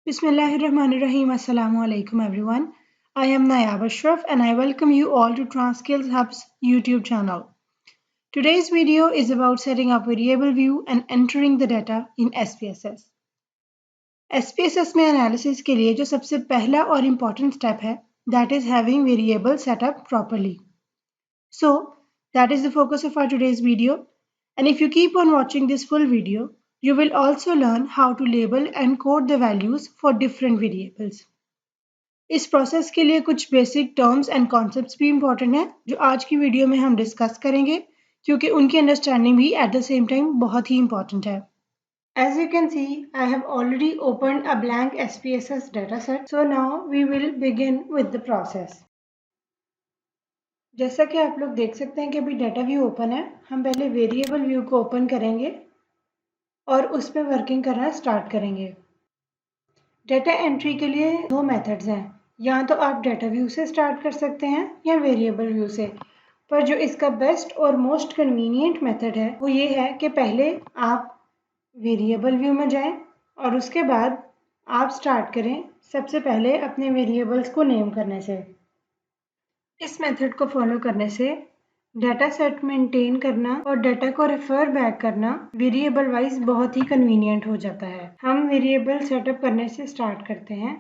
Bismillahirrahmanirrahim. Assalamu alaikum everyone. I am Nayab Ashraf and I welcome you all to TransSkills Hub's YouTube channel. Today's video is about setting up variable view and entering the data in SPSS. SPSS में analysis के लिए जो सबसे पहला और important step है that is having variable set up properly. So that is the focus of our today's video, and if you keep on watching this full video, you will also learn how to label and code the values for different variables. इस process के लिए कुछ basic terms and concepts भी important हैं जो आज की video में हम डिस्कस करेंगे क्योंकि उनकी अंडरस्टैंडिंग भी एट द सेम टाइम बहुत ही इम्पॉर्टेंट है. As you can see, I have already opened a blank SPSS dataset. So now we will begin with the process. जैसा कि आप लोग देख सकते हैं कि अभी डाटा व्यू ओपन है. हम पहले वेरिएबल व्यू को ओपन करेंगे और उस पर वर्किंग करना स्टार्ट करेंगे. डाटा एंट्री के लिए दो मेथड्स हैं. या तो आप डाटा व्यू से स्टार्ट कर सकते हैं या वेरिएबल व्यू से, पर जो इसका बेस्ट और मोस्ट कन्वीनियंट मेथड है वो ये है कि पहले आप वेरिएबल व्यू में जाएं और उसके बाद आप स्टार्ट करें सबसे पहले अपने वेरिएबल्स को नेम करने से. इस मेथड को फॉलो करने से डाटा सेट मेंटेन करना और डाटा को रेफर बैक करना वेरिएबल वाइज बहुत ही कन्वीनियंट हो जाता है. हम वेरिएबल सेटअप करने से स्टार्ट करते हैं.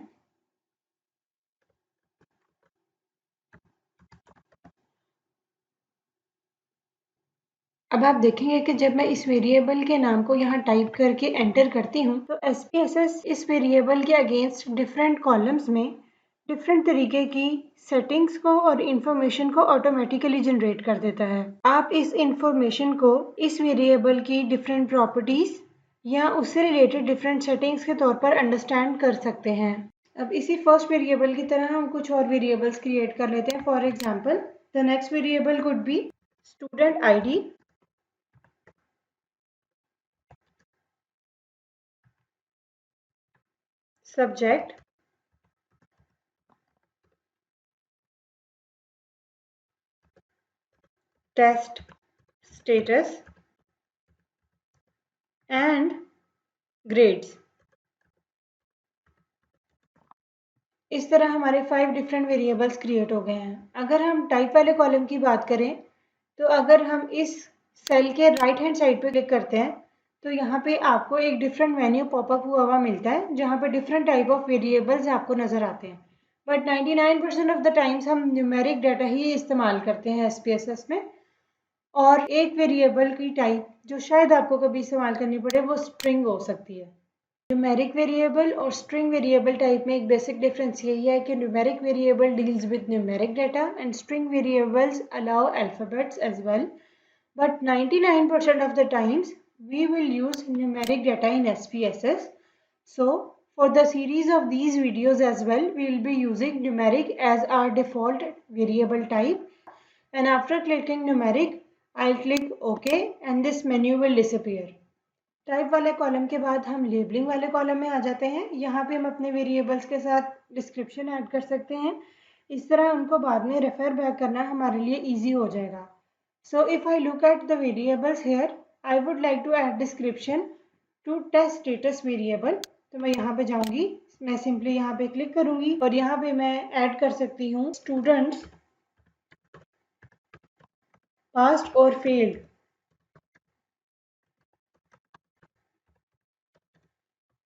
अब आप देखेंगे कि जब मैं इस वेरिएबल के नाम को यहाँ टाइप करके एंटर करती हूँ तो SPSS इस वेरिएबल के अगेंस्ट डिफरेंट कॉलम्स में डिफरेंट तरीके की सेटिंग्स को और इन्फॉर्मेशन को ऑटोमेटिकली जनरेट कर देता है. आप इस इन्फॉर्मेशन को इस वेरिएबल की डिफरेंट प्रॉपर्टीज या उससे रिलेटेड डिफरेंट सेटिंग्स के तौर पर अंडरस्टैंड कर सकते हैं. अब इसी फर्स्ट वेरिएबल की तरह हम कुछ और वेरिएबल्स क्रिएट कर लेते हैं. For example, the next variable could be student ID, subject, test status and grades. इस तरह हमारे 5 डिफरेंट वेरिएबल्स क्रिएट हो गए हैं. अगर हम टाइप वाले कॉलम की बात करें तो अगर हम इस सेल के राइट हैंड साइड पे क्लिक करते हैं तो यहाँ पे आपको एक डिफरेंट मेन्यू पॉपअप हुआ मिलता है जहाँ पे डिफरेंट टाइप ऑफ वेरिएबल्स आपको नज़र आते हैं. बट 99% ऑफ द टाइम्स हम न्यूमेरिक डाटा ही इस्तेमाल करते हैं SPSS में. और एक वेरिएबल की टाइप जो शायद आपको कभी इस्तेमाल करनी पड़े वो स्ट्रिंग हो सकती है. न्यूमेरिक वेरिएबल और स्ट्रिंग वेरिएबल टाइप में एक बेसिक डिफरेंस यही है कि numeric variable deals with numeric data and string variables allow alphabets as well. But 99% of the times we will use numeric data in SPSS. So for the series of these videos as well, we will be using numeric as our default variable type. And after clicking numeric, I'll click OK and this menu will disappear. Type वाले column के बाद हम labelling वाले column में आ जाते हैं. यहाँ पे हम अपने वेरिएबल्स के साथ डिस्क्रिप्शन ऐड कर सकते हैं. इस तरह उनको बाद में रेफर बैक करना हमारे लिए ईजी हो जाएगा. So if I look at the variables here, I would like to add description to test status variable. तो मैं यहाँ पे जाऊँगी, मैं सिंपली यहाँ पे क्लिक करूँगी और यहाँ पे मैं ऐड कर सकती हूँ स्टूडेंट्स पास्ड और फेल्ड.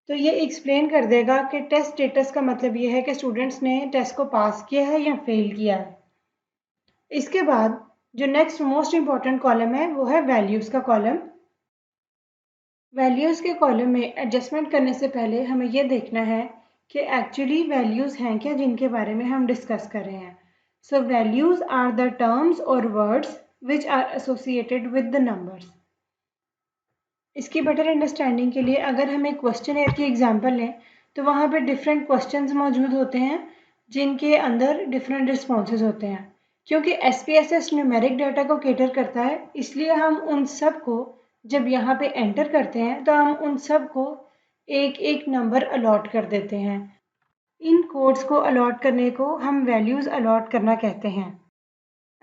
तो ये एक्सप्लेन कर देगा कि टेस्ट स्टेटस का मतलब ये है कि स्टूडेंट्स ने टेस्ट को पास किया है या फेल किया है. इसके बाद जो नेक्स्ट मोस्ट इम्पॉर्टेंट कॉलम है वो है वैल्यूज़ का कॉलम. वैल्यूज़ के कॉलम में एडजस्टमेंट करने से पहले हमें यह देखना है कि एक्चुअली वैल्यूज़ हैं क्या जिनके बारे में हम डिस्कस कर रहे हैं. So values are the terms और words which are associated with the numbers. इसकी बेटर अंडरस्टैंडिंग के लिए अगर हम एक क्वेश्चनर की एग्जांपल लें तो वहाँ पे डिफरेंट क्वेश्चंस मौजूद होते हैं जिनके अंदर डिफरेंट रिस्पॉन्सेज होते हैं. क्योंकि SPSS न्यूमेरिक डाटा को कैटर करता है इसलिए हम उन सब को जब यहाँ पे एंटर करते हैं तो हम उन सब को एक एक नंबर अलॉट कर देते हैं. इन कोड्स को अलॉट करने को हम वैल्यूज़ अलॉट करना कहते हैं.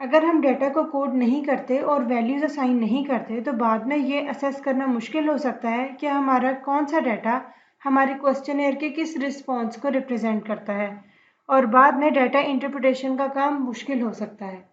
अगर हम डाटा को कोड नहीं करते और वैल्यूज़ असाइन नहीं करते तो बाद में ये असेस करना मुश्किल हो सकता है कि हमारा कौन सा डाटा हमारे क्वेश्चनर के किस रिस्पॉन्स को रिप्रेजेंट करता है, और बाद में डाटा इंटरप्रिटेशन का काम मुश्किल हो सकता है।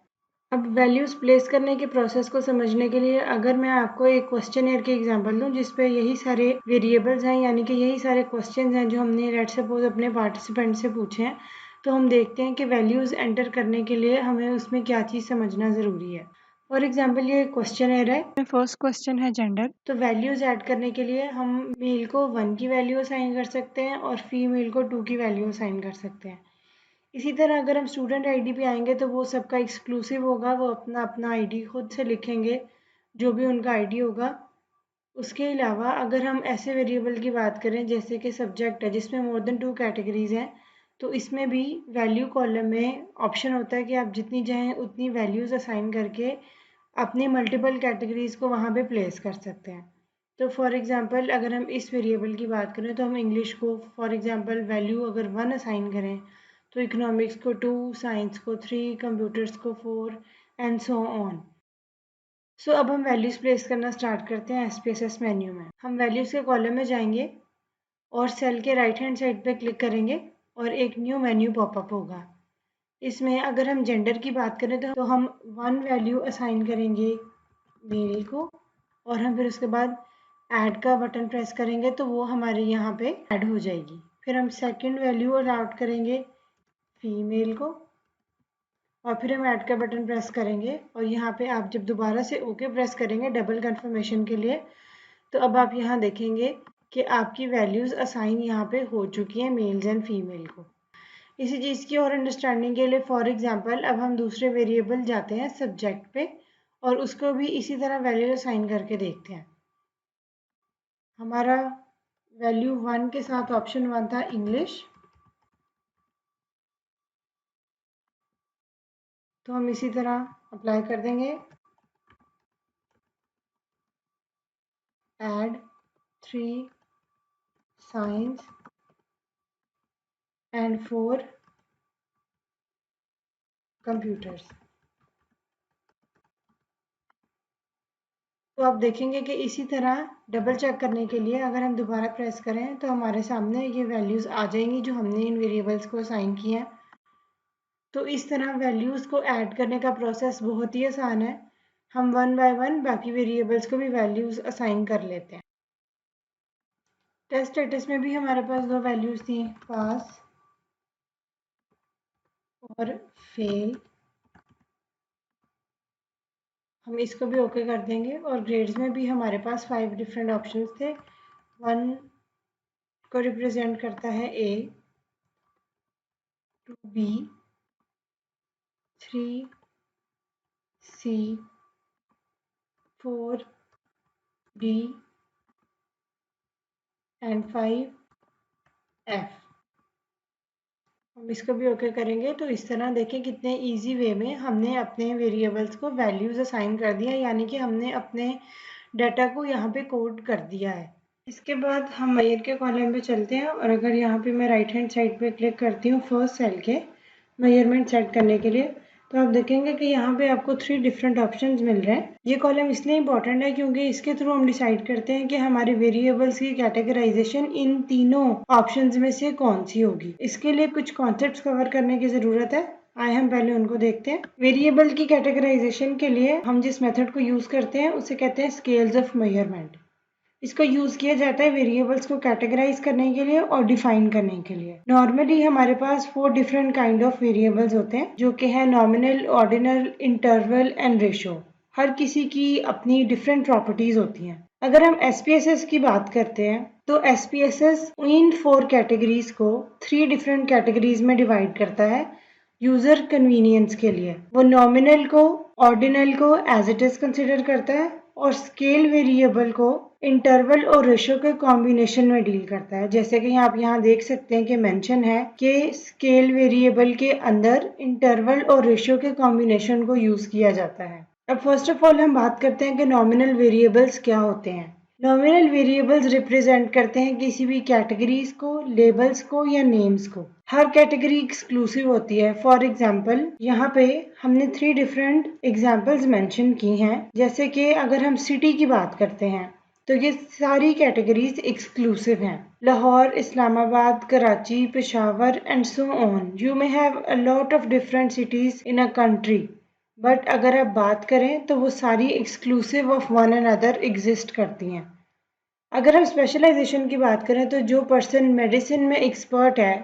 अब वैल्यूज़ प्लेस करने के प्रोसेस को समझने के लिए अगर मैं आपको एक क्वेश्चनर की एग्जांपल दूं जिस पे यही सारे वेरिएबल्स हैं, यानी कि यही सारे क्वेश्चंस हैं जो हमने लेट्स सपोज अपने पार्टिसिपेंट से पूछे हैं, तो हम देखते हैं कि वैल्यूज़ एंटर करने के लिए हमें उसमें क्या चीज़ समझना ज़रूरी है। फॉर एग्जाम्पल ये क्वेश्चनर है, फर्स्ट क्वेश्चन है जेंडर, तो वैल्यूज़ ऐड करने के लिए हम मेल को 1 की वैल्यू असाइन कर सकते हैं और फीमेल को 2 की वैल्यू असाइन कर सकते हैं। इसी तरह अगर हम स्टूडेंट आईडी पे आएंगे तो वो सबका एक्सक्लूसिव होगा, वो अपना अपना आईडी खुद से लिखेंगे जो भी उनका आईडी होगा। उसके अलावा अगर हम ऐसे वेरिएबल की बात करें जैसे कि सब्जेक्ट है जिसमें मोर देन 2 कैटेगरीज हैं, तो इसमें भी वैल्यू कॉलम में ऑप्शन होता है कि आप जितनी चाहें उतनी वैल्यूज़ असाइन करके अपनी मल्टीपल कैटेगरीज को वहाँ पे प्लेस कर सकते हैं। तो फॉर एग्जांपल अगर हम इस वेरिएबल की बात करें तो हम इंग्लिश को फॉर एग्जांपल वैल्यू अगर 1 असाइन करें तो इकोनॉमिक्स को 2, साइंस को 3, कंप्यूटर्स को 4 एंड सो ऑन। सो अब हम वैल्यूज़ प्लेस करना स्टार्ट करते हैं SPSS मेन्यू में। हम वैल्यूज़ के कॉलम में जाएंगे और सेल के राइट हैंड साइड पे क्लिक करेंगे और एक न्यू मेन्यू पॉपअप होगा। इसमें अगर हम जेंडर की बात करें तो हम 1 वैल्यू असाइन करेंगे मेल को और हम फिर उसके बाद ऐड का बटन प्रेस करेंगे तो वो हमारे यहाँ पे ऐड हो जाएगी। फिर हम सेकंड वैल्यू अलाउट करेंगे फीमेल को और फिर हम ऐड का बटन प्रेस करेंगे और यहाँ पे आप जब दोबारा से ओके प्रेस करेंगे डबल कंफर्मेशन के लिए, तो अब आप यहाँ देखेंगे कि आपकी वैल्यूज़ असाइन यहाँ पे हो चुकी हैं मेल्स एंड फीमेल को। इसी चीज़ की और अंडरस्टैंडिंग के लिए फॉर एग्जांपल अब हम दूसरे वेरिएबल जाते हैं सब्जेक्ट पे और उसको भी इसी तरह वैल्यू असाइन करके देखते हैं। हमारा वैल्यू 1 के साथ ऑप्शन 1 था इंग्लिश, तो हम इसी तरह अप्लाई कर देंगे ऐड 3 साइंस एंड 4 कंप्यूटर्स। तो आप देखेंगे कि इसी तरह डबल चेक करने के लिए अगर हम दोबारा प्रेस करें तो हमारे सामने ये वैल्यूज़ आ जाएंगी जो हमने इन वेरिएबल्स को असाइन किए हैं। तो इस तरह वैल्यूज़ को ऐड करने का प्रोसेस बहुत ही आसान है। हम 1 बाय 1 बाकी वेरिएबल्स को भी वैल्यूज़ असाइन कर लेते हैं। टेस्ट स्टेटस में भी हमारे पास 2 वैल्यूज़ थी, पास और फेल। हम इसको भी ओके कर देंगे और ग्रेड्स में भी हमारे पास 5 डिफरेंट ऑप्शंस थे। 1 को रिप्रेजेंट करता है A, 2 B, 3 C, 4 D and 5 F। हम इसको भी ओके करेंगे तो इस तरह देखें कितने इजी वे में हमने अपने वेरिएबल्स को वैल्यूज़ असाइन कर दिया, यानी कि हमने अपने डाटा को यहाँ पे कोड कर दिया है। इसके बाद हम मेजर के कॉलम पे चलते हैं और अगर यहाँ पे मैं राइट हैंड साइड पे क्लिक करती हूँ फर्स्ट सेल के मेजरमेंट सेट करने के लिए, तो आप देखेंगे कि यहाँ पे आपको 3 डिफरेंट ऑप्शंस मिल रहे हैं। ये कॉलम इसलिए इंपॉर्टेंट है क्योंकि इसके थ्रू हम डिसाइड करते हैं कि हमारे वेरिएबल्स की कैटेगराइजेशन इन तीनों ऑप्शंस में से कौन सी होगी। इसके लिए कुछ कॉन्सेप्ट्स कवर करने की ज़रूरत है, आए हम पहले उनको देखते हैं। वेरिएबल की कैटेगराइजेशन के लिए हम जिस मेथड को यूज़ करते हैं उसे कहते हैं स्केल्स ऑफ मेजरमेंट। इसको यूज़ किया जाता है वेरिएबल्स को कैटेगराइज करने के लिए और डिफाइन करने के लिए। नॉर्मली हमारे पास 4 डिफरेंट काइंड ऑफ वेरिएबल्स होते हैं जो कि है nominal, ordinal, interval and ratio. हर किसी की अपनी डिफरेंट प्रॉपर्टीज होती हैं। अगर हम SPSS की बात करते हैं तो SPSS इन 4 कैटेगरीज को 3 डिफरेंट कैटेगरीज में डिवाइड करता है यूजर कन्वीनियंस के लिए। वो नॉमिनल को, ऑर्डिनल को एज इट इज कंसिडर करता है और स्केल वेरिएबल को इंटरवल और रेशो के कॉम्बिनेशन में डील करता है। जैसे कि आप यहाँ देख सकते हैं कि मेंशन है कि स्केल वेरिएबल के अंदर इंटरवल और रेशो के कॉम्बिनेशन को यूज किया जाता है। अब फर्स्ट ऑफ ऑल हम बात करते हैं कि नॉमिनल वेरिएबल्स क्या होते हैं। नॉमिनल वेरिएबल्स रिप्रेजेंट करते हैं किसी भी कैटेगरीज को, लेबल्स को या नेम्स को। हर कैटेगरी एक्सक्लूसिव होती है। फॉर एग्जाम्पल यहाँ पे हमने 3 डिफरेंट एग्जाम्पल्स मेंशन की हैं। जैसे कि अगर हम सिटी की बात करते हैं तो ये सारी कैटेगरीज एक्सक्लूसिव हैं। Lahore, Islamabad, Karachi, Peshawar and so on. You may have a lot of different cities in a country, but अगर आप बात करें तो वो सारी exclusive of one another exist करती हैं। अगर हम स्पेशलाइजेशन की बात करें तो जो पर्सन मेडिसिन में एक्सपर्ट है,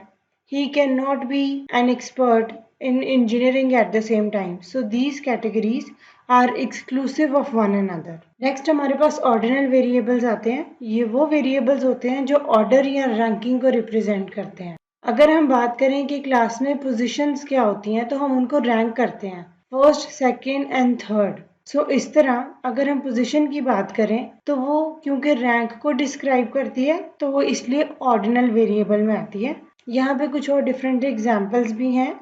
he cannot be an expert in engineering at the same time. So these categories are exclusive of one another. Next हमारे पास ऑर्डिनल वेरिएबल्स आते हैं। ये वो वेरिएबल्स होते हैं जो ऑर्डर या रैंकिंग को रिप्रेजेंट करते हैं। अगर हम बात करें कि क्लास में पोजीशंस क्या होती हैं तो हम उनको रैंक करते हैं, फर्स्ट, सेकंड एंड थर्ड। सो इस तरह अगर हम पोजीशन की बात करें तो वो क्योंकि रैंक को डिस्क्राइब करती है तो वो इसलिए ऑर्डिनल वेरिएबल में आती है। यहाँ पे कुछ और डिफरेंट एग्जाम्पल्स भी हैं,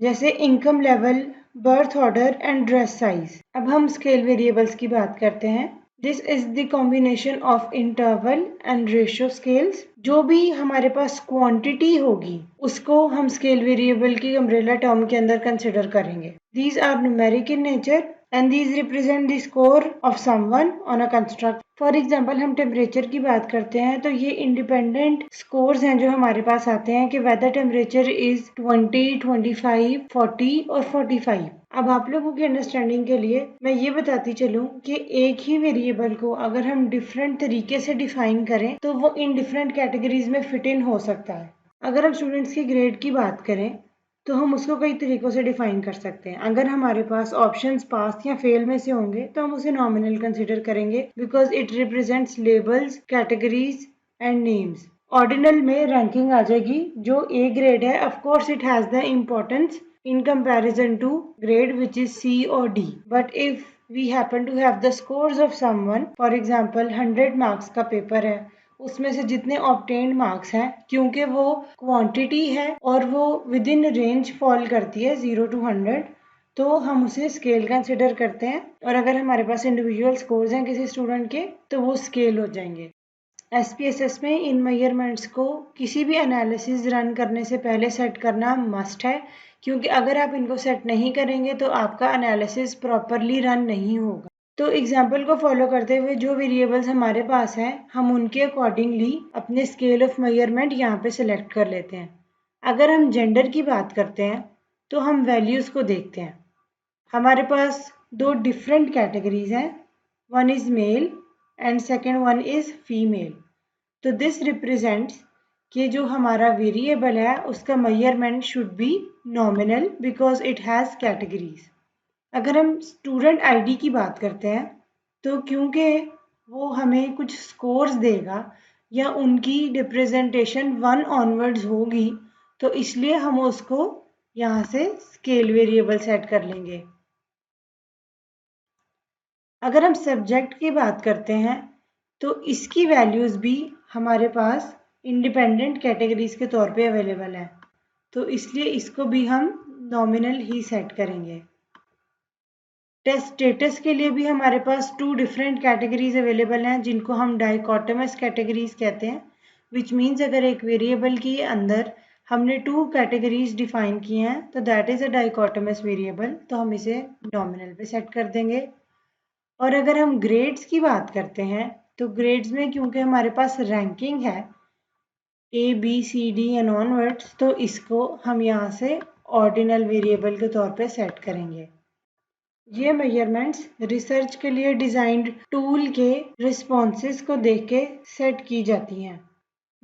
जैसे income level, birth order and dress size. अब हम स्केल वेरिएबल्स की बात करते हैं। This is the combination of interval and ratio scales. जो भी हमारे पास क्वांटिटी होगी उसको हम स्केल वेरिएबल की अम्ब्रेला टर्म के अंदर कंसिडर करेंगे। These are numeric in nature and these represent the score of someone on a construct. For example हम टेम्परेचर की बात करते हैं तो ये इंडिपेंडेंट स्कोर्स हैं जो हमारे पास आते हैं कि वेदर टेम्परेचर इज 20, 25, 40 और 45। अब आप लोगों की अंडरस्टैंडिंग के लिए मैं ये बताती चलूँ कि एक ही वेरिएबल को अगर हम डिफरेंट तरीके से डिफाइन करें तो वो इन डिफरेंट कैटेगरीज में फिट इन हो सकता है। अगर हम स्टूडेंट्स की ग्रेड की बात करें तो हम उसको कई तरीकों से डिफाइन कर सकते हैं। अगर हमारे पास ऑप्शंस पास या फेल में से होंगे तो हम उसे नॉमिनल कंसीडर करेंगे because it represents labels, categories and names. Ordinal में रैंकिंग आ जाएगी। जो ए ग्रेड है, of course it has the importance in comparison to grade which is C or D. But if we happen to have the scores of someone, for example 100 marks का paper है, उसमें से जितने obtained marks हैं, क्योंकि वो quantity है और वो विद इन रेंज फॉल करती है 0 to 100, तो हम उसे स्केल कंसिडर करते हैं। और अगर हमारे पास इंडिविजुअल स्कोर्स हैं किसी स्टूडेंट के तो वो स्केल हो जाएंगे। SPSS में इन मेजरमेंट्स को किसी भी एनालिसिस रन करने से पहले सेट करना मस्ट है, क्योंकि अगर आप इनको सेट नहीं करेंगे तो आपका एनालिसिस प्रॉपरली रन नहीं होगा। तो एग्जाम्पल को फॉलो करते हुए जो वेरिएबल्स हमारे पास हैं हम उनके अकॉर्डिंगली अपने स्केल ऑफ मेजरमेंट यहाँ पे सिलेक्ट कर लेते हैं। अगर हम जेंडर की बात करते हैं तो हम वैल्यूज़ को देखते हैं। हमारे पास दो डिफरेंट कैटेगरीज हैं, one is male and second one is female. तो दिस रिप्रेजेंट्स कि जो हमारा वेरिएबल है उसका measurement should be nominal because it has categories. अगर हम स्टूडेंट आईडी की बात करते हैं तो क्योंकि वो हमें कुछ स्कोर्स देगा या उनकी रिप्रेजेंटेशन 1 ऑनवर्ड्स होगी तो इसलिए हम उसको यहाँ से स्केल वेरिएबल सेट कर लेंगे। अगर हम सब्जेक्ट की बात करते हैं तो इसकी वैल्यूज़ भी हमारे पास इंडिपेंडेंट कैटेगरीज के तौर पे अवेलेबल है, तो इसलिए इसको भी हम नॉमिनल ही सेट करेंगे। टेस्ट स्टेटस के लिए भी हमारे पास 2 डिफरेंट कैटेगरीज अवेलेबल हैं जिनको हम डाइकोटमस कैटेगरीज कहते हैं, विच मीन्स अगर एक वेरिएबल के अंदर हमने 2 कैटेगरीज डिफाइन की हैं तो दैट इज़ अ डाइकोटमस वेरिएबल, तो हम इसे नॉमिनल पे सेट कर देंगे। और अगर हम ग्रेड्स की बात करते हैं तो ग्रेड्स में क्योंकि हमारे पास रैंकिंग है ABCD एंड ऑनवर्ड्स, तो इसको हम यहाँ से ऑर्डिनल वेरिएबल के तौर पे सेट करेंगे। ये मेजरमेंट्स रिसर्च के लिए डिजाइंड टूल के रिस्पॉन्सेस को देख के सेट की जाती हैं।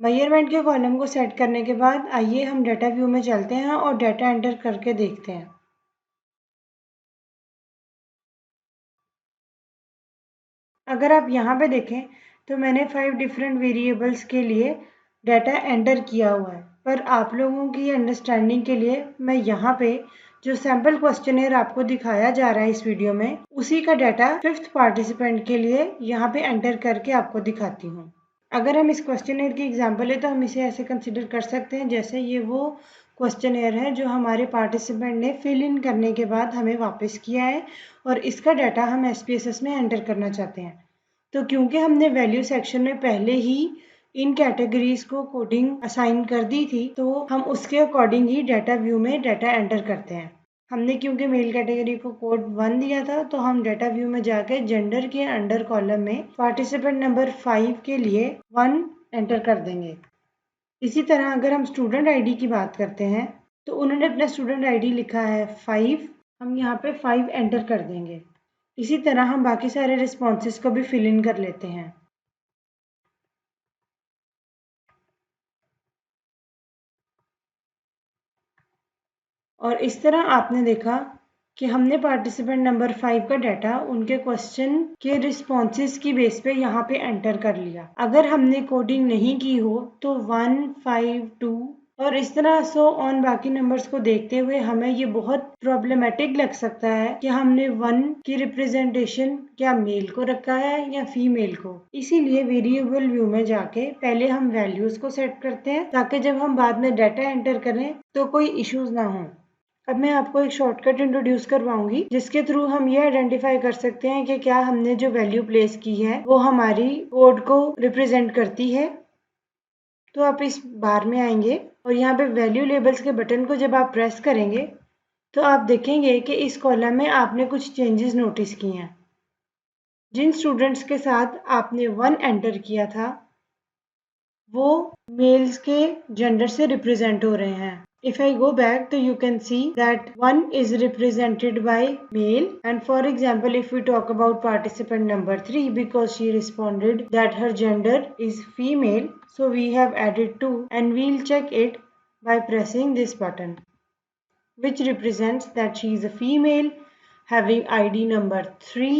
मेजरमेंट के कॉलम को सेट करने के बाद आइए हम डाटा व्यू में चलते हैं और डाटा एंटर करके देखते हैं। अगर आप यहाँ पे देखें तो मैंने 5 डिफरेंट वेरिएबल्स के लिए डाटा एंटर किया हुआ है, पर आप लोगों की अंडरस्टैंडिंग के लिए मैं यहाँ पे जो सैम्पल क्वेश्चनर आपको दिखाया जा रहा है इस वीडियो में, उसी का डाटा 5th पार्टिसिपेंट के लिए यहाँ पे एंटर करके आपको दिखाती हूँ। अगर हम इस क्वेश्चनर की एग्जाम्पल है तो हम इसे ऐसे कंसिडर कर सकते हैं जैसे ये वो क्वेश्चनर है जो हमारे पार्टिसिपेंट ने फिल इन करने के बाद हमें वापस किया है और इसका डाटा हम SPSS में एंटर करना चाहते हैं। तो क्योंकि हमने वैल्यू सेक्शन में पहले ही इन कैटेगरीज को कोडिंग असाइन कर दी थी तो हम उसके अकॉर्डिंग ही डाटा व्यू में डाटा एंटर करते हैं। हमने क्योंकि मेल कैटेगरी को कोड 1 दिया था, तो हम डाटा व्यू में जाके जेंडर के अंडर कॉलम में पार्टिसिपेंट नंबर 5 के लिए 1 एंटर कर देंगे। इसी तरह अगर हम स्टूडेंट आईडी की बात करते हैं तो उन्होंने अपना स्टूडेंट आईडी लिखा है 5, हम यहाँ पे 5 एंटर कर देंगे। इसी तरह हम बाकी सारे रिस्पॉन्सेस को भी फिल इन कर लेते हैं। और इस तरह आपने देखा कि हमने पार्टिसिपेंट नंबर 5 का डाटा उनके क्वेश्चन के रिस्पॉन्सेस की बेस पे यहाँ पे एंटर कर लिया। अगर हमने कोडिंग नहीं की हो तो 1, 5, 2 और इस तरह सो ऑन बाकी नंबर्स को देखते हुए हमें ये बहुत प्रॉब्लमेटिक लग सकता है कि हमने 1 की रिप्रेजेंटेशन क्या मेल को रखा है या फीमेल को। इसीलिए वेरिएबल व्यू में जाके पहले हम वैल्यूज को सेट करते हैं ताकि जब हम बाद में डाटा एंटर करें तो कोई इश्यूज ना हो। अब मैं आपको एक शॉर्टकट इंट्रोड्यूस करवाऊंगी जिसके थ्रू हम ये आइडेंटिफाई कर सकते हैं कि क्या हमने जो वैल्यू प्लेस की है वो हमारी कोड को रिप्रेजेंट करती है। तो आप इस बार में आएंगे और यहाँ पे वैल्यू लेबल्स के बटन को जब आप प्रेस करेंगे तो आप देखेंगे कि इस कॉलम में आपने कुछ चेंजेस नोटिस किए हैं। जिन स्टूडेंट्स के साथ आपने 1 एंटर किया था वो मेल्स के जेंडर से रिप्रेजेंट हो रहे हैं। If I go back, so you can see that 1 is represented by male, and for example, if we talk about participant number 3, because she responded that her gender is female, so we have added 2 and we'll check it by pressing this button, which represents that she is a female having ID number 3.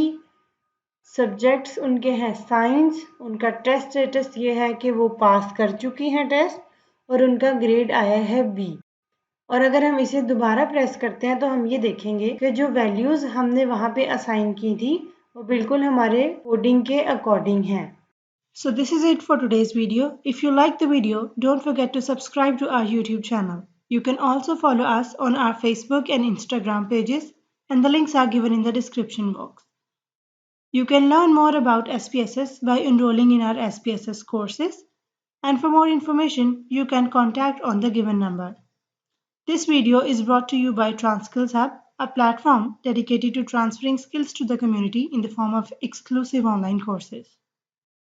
Subjects उनके हैं science, उनका test status ये है कि वो पास कर चुकी हैं टेस्ट और उनका ग्रेड आया है बी। और अगर हम इसे दोबारा प्रेस करते हैं तो हम ये देखेंगे कि जो वैल्यूज़ हमने वहाँ पे असाइन की थी वो बिल्कुल हमारे कोडिंग के अकॉर्डिंग हैं। So this is it for today's video. If you like the video, don't forget to subscribe to our YouTube channel. You can also follow us on our Facebook and Instagram pages, and the links are given in the description box. You can learn more about SPSS by enrolling in our SPSS courses, and for more information, you can contact on the given number. This video is brought to you by TransSkills Hub, a platform dedicated to transferring skills to the community in the form of exclusive online courses.